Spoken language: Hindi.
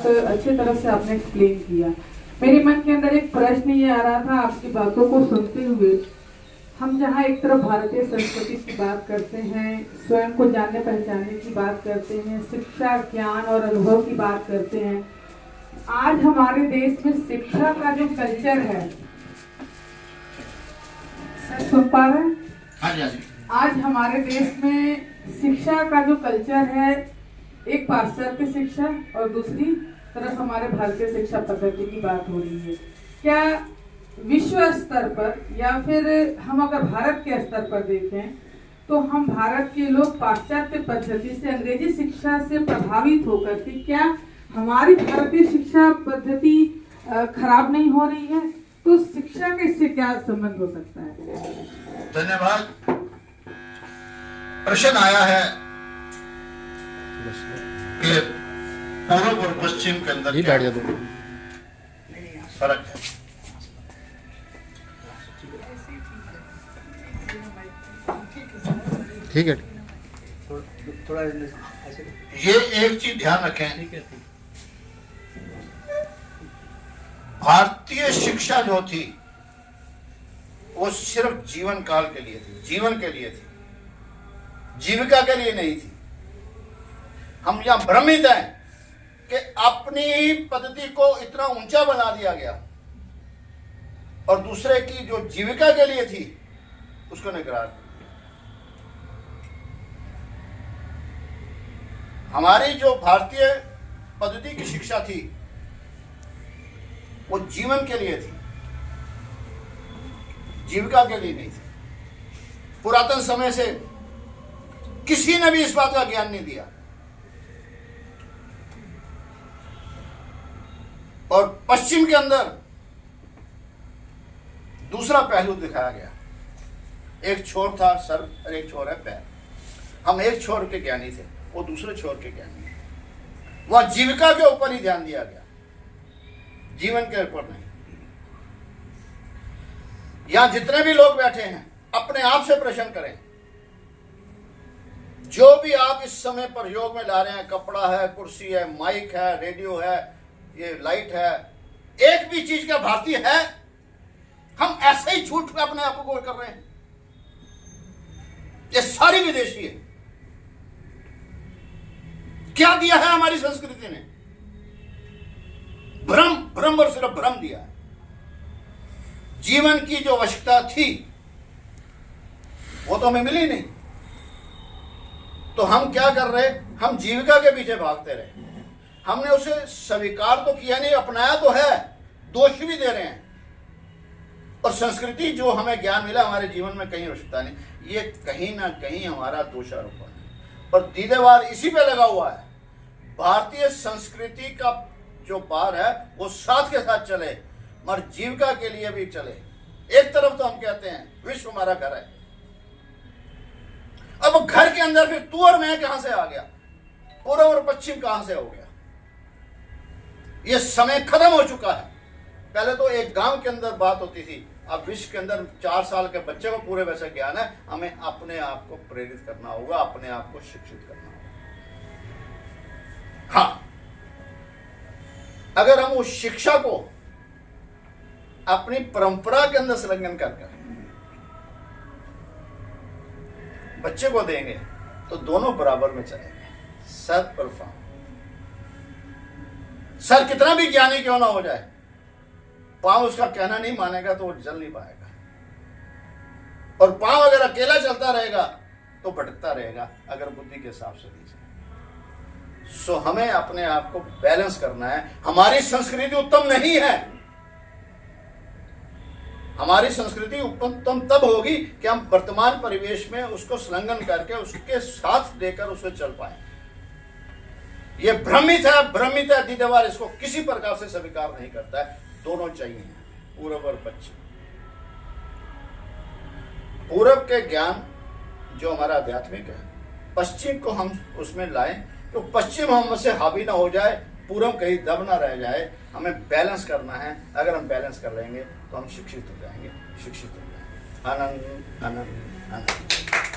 बहुत अच्छे तरह से आपने एक्सप्लेन किया। मेरे मन के अंदर एक प्रश्न ये आ रहा था आपकी बातों को सुनते हुए। हम जहाँ एक तरफ भारतीय संस्कृति की बात करते हैं, स्वयं को जानने पहचानने की बात करते हैं, शिक्षा, ज्ञान और अनुभव की बात करते हैं, आज हमारे देश में शिक्षा का जो कल्चर है, सर सुन पा रहे हैं? हाँ जी। आज हमारे देश में शिक्षा का जो कल्चर है, एक पाश्चात्य शिक्षा और दूसरी तरफ हमारे भारतीय शिक्षा पद्धति की बात हो रही है। क्या विश्व स्तर पर या फिर हम अगर भारत के स्तर पर देखें तो हम भारत के लोग पाश्चात्य पद्धति से, अंग्रेजी शिक्षा से प्रभावित होकर के क्या हमारी भारतीय शिक्षा पद्धति खराब नहीं हो रही है? तो शिक्षा का इससे क्या संबंध हो सकता है? धन्यवाद। प्रश्न आया है कि पूर्व और पश्चिम के अंदर क्या फर्क है। ठीक है, थोड़ा ये एक चीज ध्यान रखें, भारतीय शिक्षा जो थी वो सिर्फ जीवन काल के लिए थी, जीवन के लिए थी, जीविका के लिए नहीं थी। हम यहां भ्रमित हैं कि अपनी पद्धति को इतना ऊंचा बना दिया गया और दूसरे की जो जीविका के लिए थी उसको निगरान। हमारी जो भारतीय पद्धति की शिक्षा थी वो जीवन के लिए थी, जीविका के लिए नहीं थी। पुरातन समय से किसी ने भी इस बात का ज्ञान नहीं दिया। और पश्चिम के अंदर दूसरा पहलू दिखाया गया। एक छोर था सर और एक छोर है पैर। हम एक छोर के ज्ञानी थे, वो दूसरे छोर के ज्ञानी थे। वह जीविका के ऊपर ही ध्यान दिया गया, जीवन के ऊपर नहीं। यहां जितने भी लोग बैठे हैं अपने आप से प्रश्न करें, जो भी आप इस समय प्रयोग में ला रहे हैं, कपड़ा है, कुर्सी है, माइक है, रेडियो है, ये लाइट है, एक भी चीज का भारतीय है? हम ऐसे ही झूठ अपने आप को कर रहे हैं। ये सारी विदेशी है। क्या दिया है हमारी संस्कृति ने? भ्रम, भ्रम और सिर्फ भ्रम दिया है। जीवन की जो आवश्यकता थी वो तो हमें मिली नहीं। तो हम क्या कर रहे? हम जीविका के पीछे भागते रहे। हमने उसे स्वीकार तो किया नहीं, अपनाया तो है, दोष भी दे रहे हैं। और संस्कृति जो हमें ज्ञान मिला हमारे जीवन में कहीं आवश्यकता नहीं, ये कहीं ना कहीं हमारा दोषारोपण है। और दीदेवार इसी पे लगा हुआ है। भारतीय संस्कृति का जो पार है वो साथ के साथ चले, मगर जीविका के लिए भी चले। एक तरफ तो हम कहते हैं विश्व हमारा घर है, अब घर के अंदर फिर तू और मैं कहां से आ गया? पूर्व और पश्चिम कहां से हो गया? ये समय खत्म हो चुका है। पहले तो एक गांव के अंदर बात होती थी, अब विश्व के अंदर 4 साल के बच्चे को पूरे वैसे ज्ञान है। हमें अपने आप को प्रेरित करना होगा, अपने आप को शिक्षित करना होगा। हाँ, अगर हम उस शिक्षा को अपनी परंपरा के अंदर संलग्न कर बच्चे को देंगे तो दोनों बराबर में चलेंगे। सर और पांव, सर कितना भी ज्ञानी क्यों ना हो जाए, पांव उसका कहना नहीं मानेगा तो वो चल नहीं पाएगा। और पांव अगर अकेला चलता रहेगा तो भटकता रहेगा, अगर बुद्धि के हिसाब से दी जाए। सो हमें अपने आप को बैलेंस करना है। हमारी संस्कृति उत्तम नहीं है। हमारी संस्कृति उत्तम तब होगी कि हम वर्तमान परिवेश में उसको संलग्न करके उसके साथ देकर उसे चल पाए। ये भ्रमित है दीदेवार इसको किसी प्रकार से स्वीकार नहीं करता है। दोनों चाहिए, पूर्व और पश्चिम। पूर्व के ज्ञान जो हमारा आध्यात्मिक है, पश्चिम को हम उसमें लाएं तो पश्चिम हमसे हावी ना हो जाए, पूर्व कहीं दब ना रह जाए। हमें बैलेंस करना है। अगर हम बैलेंस कर लेंगे तो हम शिक्षित हो जाएंगे। आनंद आनंद आनंद।